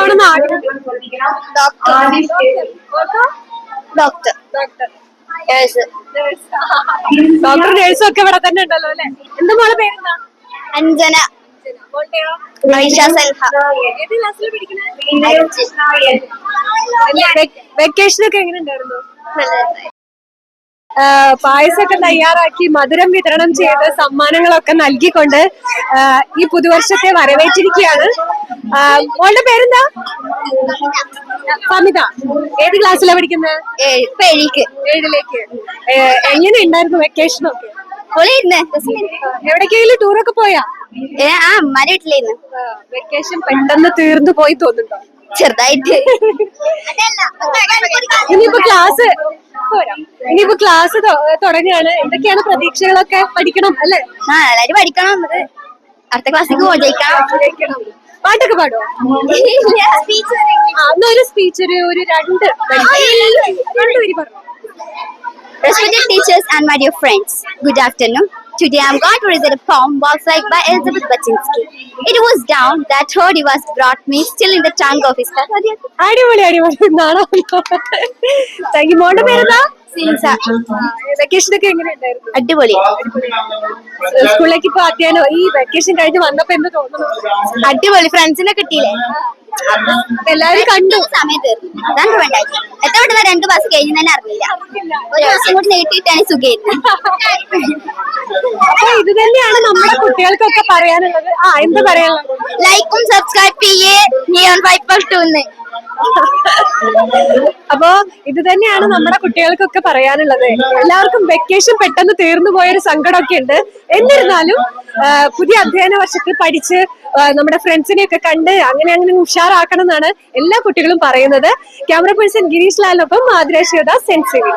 എന്താവണം ആഗ്രഹം? Doctor. Doctor, nurse. Doctor, നേഴ്സും ഒക്കെ ഇവിടെ തന്നെ ഉണ്ടല്ലോ അല്ലെ? എന്താ മോളെ പേരെന്താ? അഞ്ജന. മോളുടെയോ? ഐഷ സൽഹ. ഏത് ക്ലാസ്സിൽ പഠിക്കുന്നത്? വെക്കേഷൻ ഒക്കെ എങ്ങനെ ഉണ്ടായിരുന്നു? പായസമൊക്കെ തയ്യാറാക്കി മധുരം വിതരണം ചെയ്ത് സമ്മാനങ്ങളൊക്കെ നൽകിക്കൊണ്ട് ഈ പുതുവർഷത്തെ വരവേറ്റിരിക്കുകയാണ്. മോളുടെ പേരെന്താ? സമിത. ഏത് ക്ലാസ്സിലാണ് പഠിക്കുന്നത്? 7ലേക്ക്. എങ്ങനെ ഉണ്ടായിരുന്നു വെക്കേഷനൊക്കെ? എവിടേക്കെങ്കിലും ടൂറൊക്കെ പോയാ? അമ്മയുടെ വീട്ടിലായിരുന്നു. വെക്കേഷൻ പെട്ടെന്ന് തീർന്നു പോയി തോന്നുന്നുണ്ടോ? ചെറുതായിട്ട്. ഇനിയിപ്പോ ക്ലാസ് തുടങ്ങുകയാണ്. എന്തൊക്കെയാണ് പ്രതീക്ഷകളൊക്കെ? പഠിക്കണം അല്ലേ? എല്ലാരും പഠിക്കണം. അടുത്ത ക്ലാസ്സിലേക്ക് ജയിക്കണം. പാട്ടൊക്കെ പാടുവോ? ഒരു സ്പീച്ച് ഒരു രണ്ട് വരി പറഞ്ഞു. Respected teachers and my dear friends, good afternoon. Today I am going to recite a poem Waltz Like by Elizabeth Baczynski. It was down that he was brought me still in the tongue of his tongue. അടിപൊളി നാണോ? Thank you. മോളുടെ പേരെന്താ? Vacation ഒക്കെ എങ്ങനെ ഉണ്ടായിരുന്നു? അടിപൊളി. സ്കൂളിലേക്ക് ഇപ്പൊ അധ്യയനം ഈ വെക്കേഷൻ കഴിഞ്ഞ് വന്നപ്പോ എന്ത് തോന്നുന്നു? അടിപൊളി. ഫ്രണ്ട്സിനെ കിട്ടിയില്ലേ? എല്ലാരും കണ്ടു. സമയം തീർന്നു. എത്ര പെട്ടെന്ന് 2 മാസം കഴിഞ്ഞു തന്നെ അറിയില്ല. ഒരു മാസം കൂടി നീട്ടിയിട്ടാണ് സുഖമായിരുന്നു. അപ്പൊ ഇത് തന്നെയാണ് നമ്മുടെ കുട്ടികൾക്കൊക്കെ പറയാനുള്ളത്. എന്താ പറയാനുള്ളത്? ലൈക്കും സബ്സ്ക്രൈബ് ചെയ്യേ. Neon wiper 2. അപ്പോ ഇത് തന്നെയാണ് നമ്മുടെ കുട്ടികൾക്കൊക്കെ പറയാനുള്ളത്. എല്ലാവർക്കും വെക്കേഷൻ പെട്ടെന്ന് തീർന്നു പോയൊരു സങ്കടമൊക്കെ ഉണ്ട്. എന്നിരുന്നാലും പുതിയ അധ്യയന വർഷത്തിൽ പഠിച്ച് നമ്മുടെ ഫ്രണ്ട്സിനെയൊക്കെ കണ്ട് അങ്ങനെ ഉഷാറാക്കണം എന്നാണ് എല്ലാ കുട്ടികളും പറയുന്നത്. ക്യാമറ പേഴ്സൺ ഗിരീഷ് ലാലിനൊപ്പം ആതിര ശിവദാസ്, സെൻസിറ്റീവ്.